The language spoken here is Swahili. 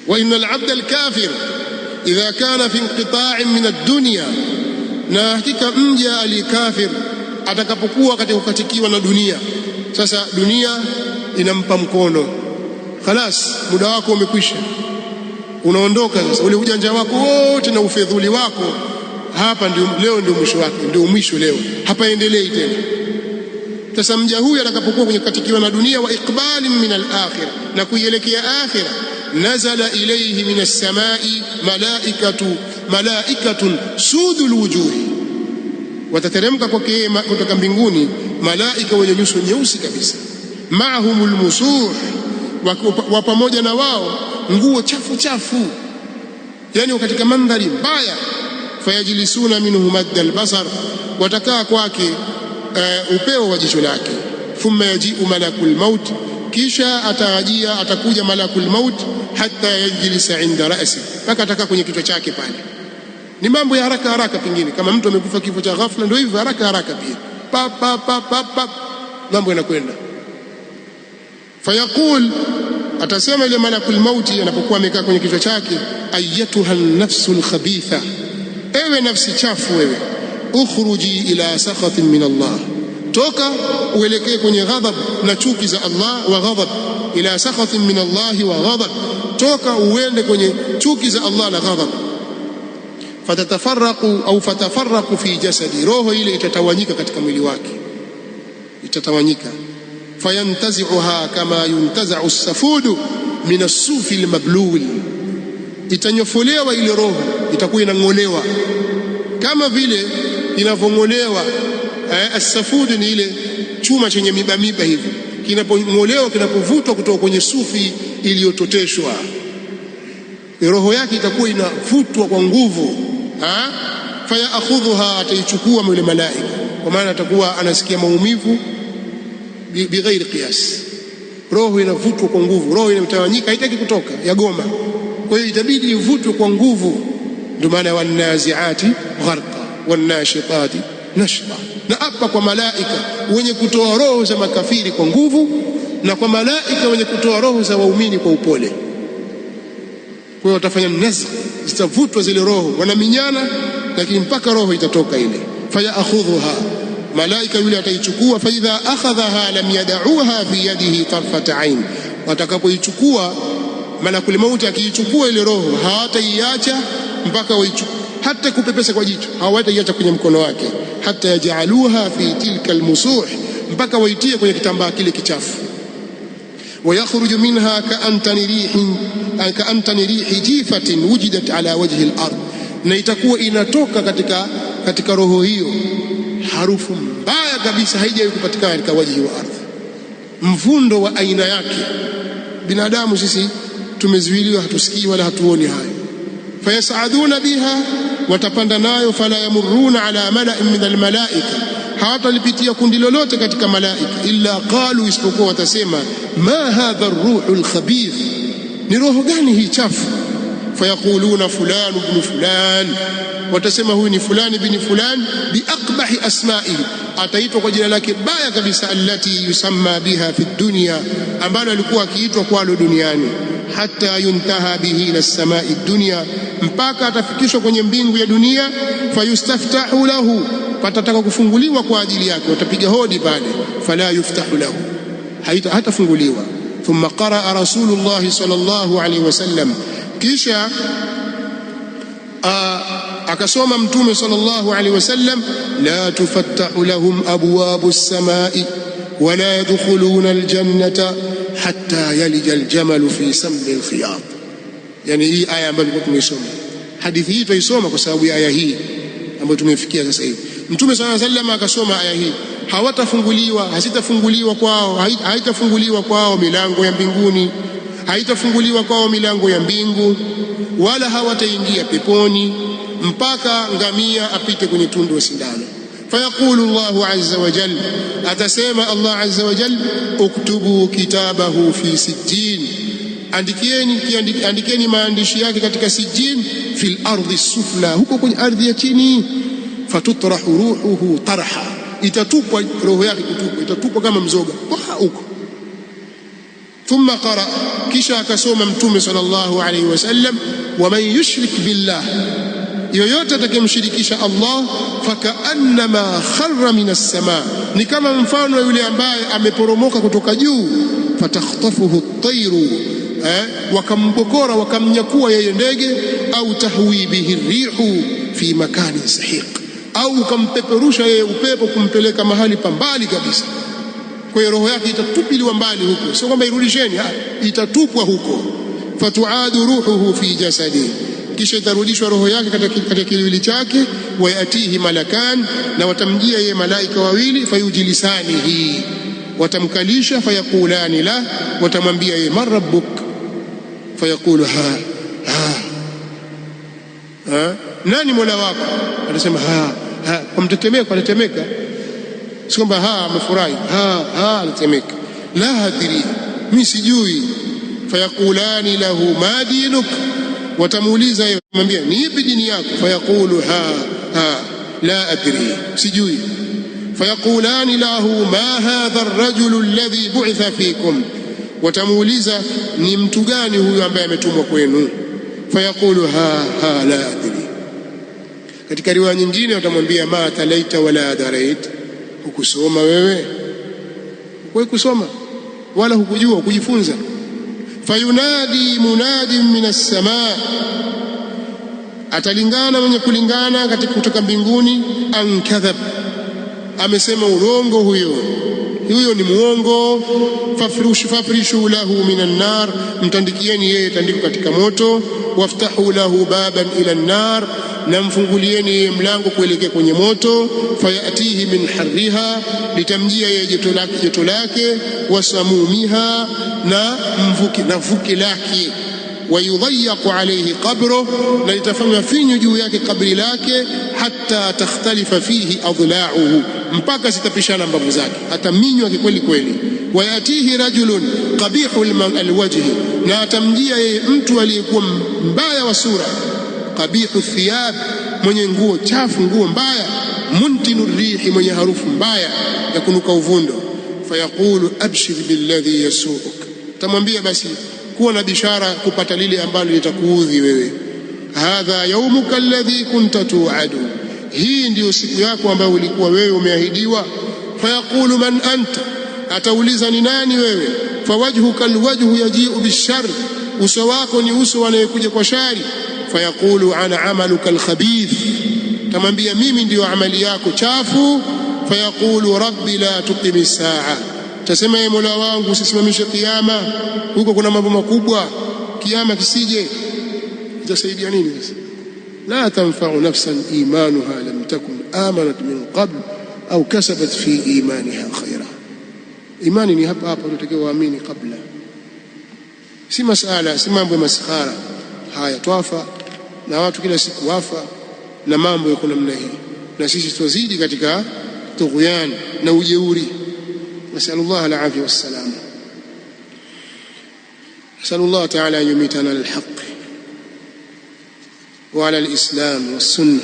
وإن العبد الكافر إذا كان في انقطاع من الدنيا، na hakika mja alikafir atakapokuwa katika kukatikiwa na dunia. Sasa dunia inampa mkono, khalas, muda wako umekwisha, unaondoka sasa. Ule ujanja wako wote na ufedhuli wako hapa ndio leo, ndio mwisho wake, ndio mwisho leo, hapaendelei tena. Sasa mja huyu atakapokuwa kwenye kukatikiwa na dunia, wa iqbalin min al-akhirah, na kuielekea akhirah, nazala ilayhi min as-samai malaikatun sudul wujuhi, watateremka kwake kutoka mbinguni malaika wenye nyuso nyeusi kabisa, maahumul musuh, wa pamoja na wao nguo chafu chafu, yani katika mandhari mbaya. Fayajlisuna minhu madda albasar, watakaa kwake upeo wa jicho lake. Thumma yaji'u malakul maut, kisha atakuja malakul maut, hatta yajlisa inda ra'si, mpaka atakaa kwenye kichwa chake pale. Ni mambo ya haraka haraka, pengine kama mtu amekufa kifo cha ghafla, ndio hivyo haraka haraka pia, pa mambo yanakwenda. Fayaqul, atasema ile malakul mauti anapokuwa amekaa kwenye kichwa chake, ayyatuha an-nafsul khabitha, ewe nafsi chafu wewe, ukhruji ila sakhatin min Allah, toka uelekee kwenye ghadhab na chuki za Allah, wa ghadhab ila sakhatin min Allah wa ghadhab, toka uende kwenye chuki za Allah na ghadhab. Fatafarraqu fi jasadi, roho ile itatawanyika katika mwili wake, itatawanyika. Fayantazi'uha kama yuntaza'u as-safudu min as-sufi al-mablul, itanyofolewa ile roho, itakuwa inang'olewa kama vile inavyong'olewa as-safudu, ni ile chuma chenye miba hivi, kinapong'olewa, kinapovutwa kutoka kwenye sufi iliyototeshwa, roho yake itakuwa inavutwa kwa nguvu. Fayakhudhuha, ataichukua yule malaika, kwa maana atakuwa anasikia maumivu bighairi qiyas. Roho inavutwa kwa nguvu, roho inatawanyika, haitaki kutoka, yagoma. Kwa hiyo itabidi ivutwe kwa nguvu. Ndio maana wanaziati gharqa wanashitati nashta, na hapa kwa malaika wenye kutoa roho za makafiri kwa nguvu, na kwa malaika wenye kutoa roho za waumini kwa upole. Kwa hiyo watafanya nazq, zitavutwa zile roho, wanaminyana, lakini mpaka roho itatoka ile. Fayakhudhuha, malaika yule ataichukua. Fa idha akhadhaha lam yad'uha fi yadihi tarfata ain, watakapoichukua malakul mauti, akiichukua ile roho hawataiacha mpaka hata kupepesa kwa jicho hawataiacha kwenye mkono wake, hata yaj'aluha fi tilka almusuh, mpaka waitie kwenye kitambaa kile kichafu. Wayakhruju minha kaantani rihi jifatin wujidat ala wajhi al-ard, na itakuwa inatoka katika roho hiyo harufu mbaya kabisa, haijawahi kupatikana katika wajhi wa ardhi, mvundo wa aina yake. Binadamu sisi tumezuiliwa, hatusikii wala hatuoni hayo. Fayasaduna biha, watapanda nayo. Fala yamuruna ala mala'in min almalaika, hawatalipitia kundi lolote katika malaika. Illa qalu, isipokuwa watasema, ma hadha ar-ruhu al-khabith, ni roho gani hii chafu? Fayaquluna fulan ibn fulan, watasema huyu ni fulani bin fulani, biaqbahi asma'ihi, ataitwa kwa jina lake baya kabisa, allati yusamma biha fi dunya, ambalo alikuwa akiitwa kwalo duniani. Hatta yuntaha bihi ila samai dunya, mpaka atafikishwa kwenye mbingu ya dunia. Fayustaftahu lahu, patataka kufunguliwa kwa ajili yake, watapiga hodi pale. Fala yuftahu lahu, hatafunguliwa. Thumma qaraa Rasulullah sallallahu alaihi wasallam, kisha akasoma Mtume sallallahu alaihi wasallam, la tufattahu lahum abwabu as-samai wala yadkhuluna al-jannata hatta yalija al-jamalu fi sammi al-khiyat. Yani hii aya ambayo tumeisoma, hadithi hii tuisoma kwa sababu ya aya hii ambayo tumefikia sasa hivi. Mtume sallallahu alaihi wasallam akasoma aya hii, hawatafunguliwa, hasitafunguliwa kwao, haitafunguliwa kwao milango ya mbinguni, haitafunguliwa kwao milango ya mbingu, wala hawataingia peponi mpaka ngamia apite kwenye tundu wa sindano. Fayaqulu Allahu azza wa jalla, atasema Allah azza wa jalla, uktubu kitabahu fi sijjin, andikeni maandishi yake katika sijjin, fil ardi sufla, huko kwenye ardhi ya chini. Fatutrahu ruhuhu tarha, itatupwa roho yake, itatupwa kama mzoga huko. Thumma qara, kisha akasoma Mtume sallallahu alayhi wasallam, waman yushrik billah, yoyote atakayemshirikisha Allah, fakaannama kharra minas samaa, ni kama mfano yule ambaye ameporomoka kutoka juu. Fatakhtafuhu at-tayru, wakambokora wakamnyakua yeye ndege. Au tahwi bihi rihu fi makanin sahiq, au ukampeperusha yeye upepo kumpeleka mahali pambali kabisa. Kwa hiyo roho yake itatupiliwa mbali huko, sio kwamba irudisheni, itatupwa huko. Fatuadu ruhuhu fi jasadi, kisha itarudishwa roho yake katika kiwili chake. Wayatihi malakan, na watamjia yeye malaika wawili. Fayujilisanihi, watamkalisha. Fayaqulani la, watamwambia yeye man rabbuk, fayaqulu nani mola wako? Atasema kwa mtetemeko, anatemeka, si kwamba amefurahi, anatemeka. La adri, mimi sijui. Fayaqulani lahu ma dinuk, watamuuliza yeye, kumwambia ni ipi dini yako? Fayaqulu la adri, sijui. Fayaqulani lahu ma hadha ar-rajulu alladhi bu'itha fikum, watamuuliza ni mtu gani huyu ambaye ametumwa kwenu? Fayaqulu la adri. Katika riwaya nyingine watamwambia ma talaita wala darait, hukusoma wewe, kusoma wala hukujua kujifunza. Fayunadi munadin minas samaa, atalingana mwenye kulingana katika kutoka mbinguni. An kadhab, amesema urongo huyo ni muongo. Fafrishu lahu minan nar, mtandikieni yeye tandiko katika moto. Waftahu lahu baban ila an-nar, na mfungulieni yeye mlango kuelekea kwenye moto. Fayatihi min harriha, litamjia yeye joto lake. Wasamumiha, na vuke lake. Wayudhayyaqu alayhi qabruh, na litafanywa finyu juu yake kabri lake. Hatta takhtalifa fihi adla'uhu, mpaka zitapishana mbavu zake, ataminywa kweli kweli. Wayatihi rajulun qabihu alwajhi, na atamjia yeye mtu aliyekuwa mbaya wa sura. Qabihu thiyab, mwenye nguo chafu, nguo mbaya. Muntinu rihi, mwenye harufu mbaya ya kunuka uvundo. Fayaqulu abshir billadhi yasuuk, tamwambia basi kuwa na bishara kupata lile ambalo litakuudhi wewe. Hadha yaumuka alladhi kunta tu'adu, hii ndiyo siku yako ambayo ulikuwa wewe umeahidiwa. Fayaqulu man anta, atauliza ni nani wewe? Fawajhuka alwajhu yaji'u bishar, uso wako ni uso anayekuja kwa shari. Fayaqulu ana amaluka alkhabith, tamwambia mimi ndiyo amali yako chafu. Fayaqulu rabbi la tuqimi saa, tasema ye Mola wangu usisimamishe kiyama, huko kuna mambo makubwa, kiyama kisije. Itasaidia nini sasa? La tanfa'u nafsan imanuha lam takun amanat min qabl au kasabat fi imaniha khaira. Imani ni hapa tunatakiwa waamini kabla, si masala, si mambo ya maskhara haya. Twafa na watu kila siku wafa na mambo yako namna hii, na sisi tuzidi katika tughyan na ujeuri. Nasallallahu al-afiyya was-salam. Nasallallahu ta'ala an yumitana al-haqq wa ala al-islam was-sunnah